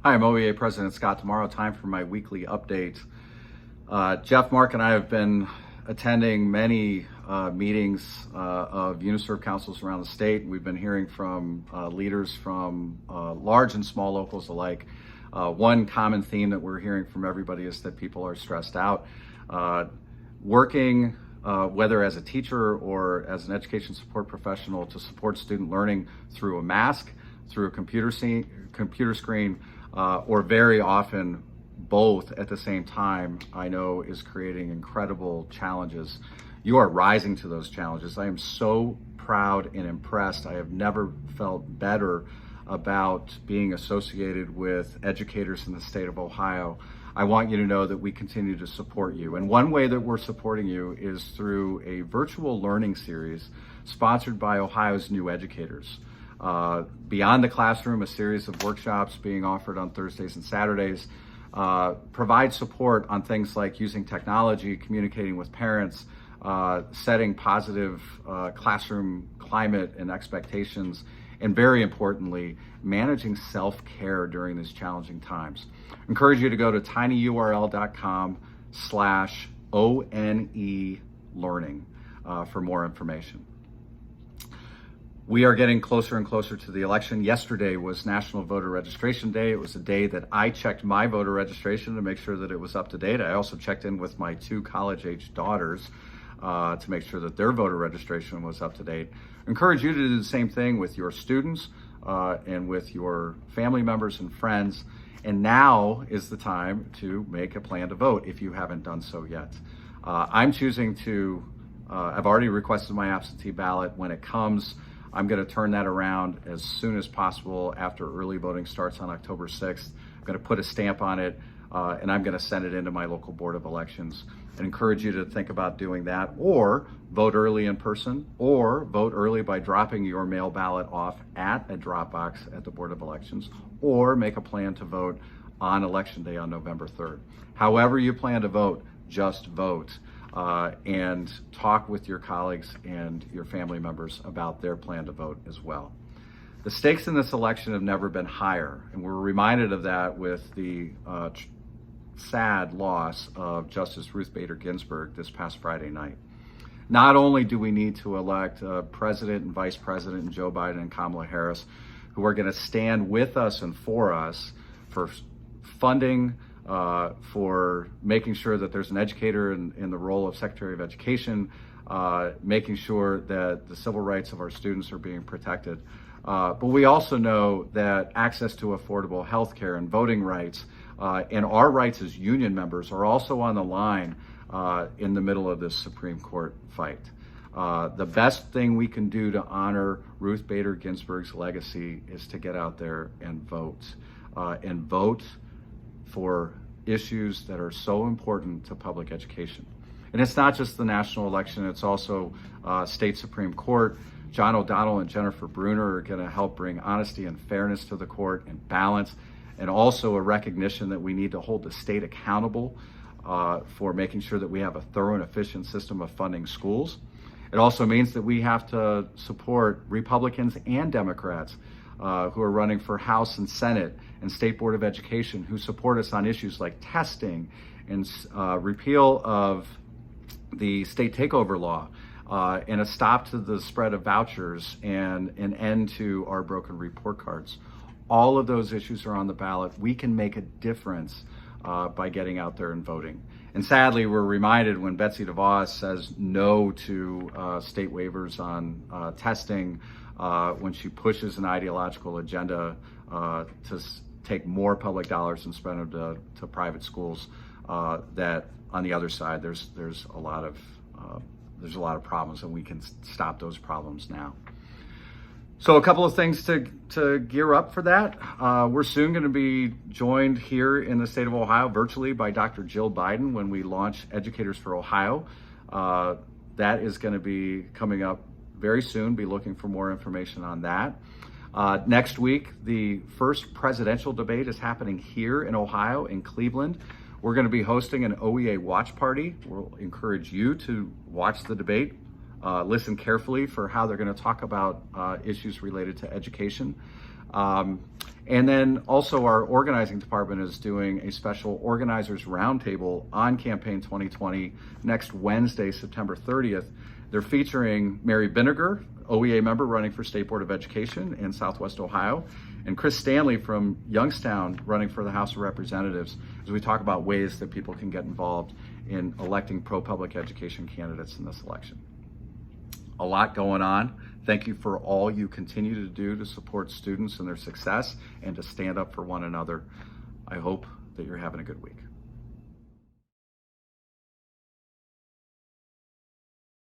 Hi, I'm OEA President Scott. Tomorrow, time for my weekly update. Jeff, Mark, and I have been attending many meetings of UniServe councils around the state. We've been hearing from leaders from large and small locals alike. One common theme that we're hearing from everybody is that people are stressed out. Working, whether as a teacher or as an education support professional, to support student learning through a mask, through a computer screen, or very often both at the same time, I know is creating incredible challenges. You are rising to those challenges. I am so proud and impressed. I have never felt better about being associated with educators in the state of Ohio. I want you to know that we continue to support you. And one way that we're supporting you is through a virtual learning series sponsored by Ohio's New Educators. Beyond the Classroom, a series of workshops being offered on Thursdays and Saturdays, provide support on things like using technology, communicating with parents, setting positive classroom climate and expectations, and very importantly, managing self-care during these challenging times. I encourage you to go to tinyurl.com/ONE learning for more information. We are getting closer and closer to the election. Yesterday was National Voter Registration Day. It was a day that I checked my voter registration to make sure that it was up to date. I also checked in with my two college-age daughters to make sure that their voter registration was up to date. I encourage you to do the same thing with your students and with your family members and friends. And now is the time to make a plan to vote if you haven't done so yet. I'm choosing to, I've already requested my absentee ballot. When it comes, I'm going to turn that around as soon as possible after early voting starts on October 6th. I'm going to put a stamp on it, and I'm going to send it into my local Board of Elections. I encourage you to think about doing that, or vote early in person, or vote early by dropping your mail ballot off at a drop box at the Board of Elections, or make a plan to vote on Election Day on November 3rd. However you plan to vote, just vote. And talk with your colleagues and your family members about their plan to vote as well. The stakes in this election have never been higher, and we're reminded of that with the sad loss of Justice Ruth Bader Ginsburg this past Friday night. Not only do we need to elect President and Vice President Joe Biden and Kamala Harris, who are going to stand with us and for us for funding, for making sure that there's an educator in the role of Secretary of Education, making sure that the civil rights of our students are being protected. But we also know that access to affordable health care and voting rights and our rights as union members are also on the line in the middle of this Supreme Court fight. The best thing we can do to honor Ruth Bader Ginsburg's legacy is to get out there and vote for issues that are so important to public education. And it's not just the national election, it's also state Supreme Court. John O'Donnell and Jennifer Bruner are going to help bring honesty and fairness to the court and balance, and also a recognition that we need to hold the state accountable for making sure that we have a thorough and efficient system of funding schools. It also means that we have to support Republicans and Democrats who are running for House and Senate and State Board of Education, who support us on issues like testing and repeal of the state takeover law, and a stop to the spread of vouchers and an end to our broken report cards. All of those issues are on the ballot. We can make a difference by getting out there and voting. And sadly, we're reminded when Betsy DeVos says no to state waivers on testing, when she pushes an ideological agenda to take more public dollars and spend them to private schools, that on the other side, there's a lot of problems, and we can stop those problems now. So a couple of things to gear up for that. We're soon going to be joined here in the state of Ohio virtually by Dr. Jill Biden when we launch Educators for Ohio. That is going to be coming up very soon. Be looking for more information on that. Next week, the first presidential debate is happening here in Ohio, in Cleveland. We're going to be hosting an OEA watch party. We'll encourage you to watch the debate, listen carefully for how they're going to talk about issues related to education. And then also our organizing department is doing a special organizers roundtable on Campaign 2020 next Wednesday, September 30th. They're featuring Mary Binegar, OEA member running for State Board of Education in Southwest Ohio, and Chris Stanley from Youngstown running for the House of Representatives, as we talk about ways that people can get involved in electing pro-public education candidates in this election. A lot going on. Thank you for all you continue to do to support students and their success and to stand up for one another. I hope that you're having a good week.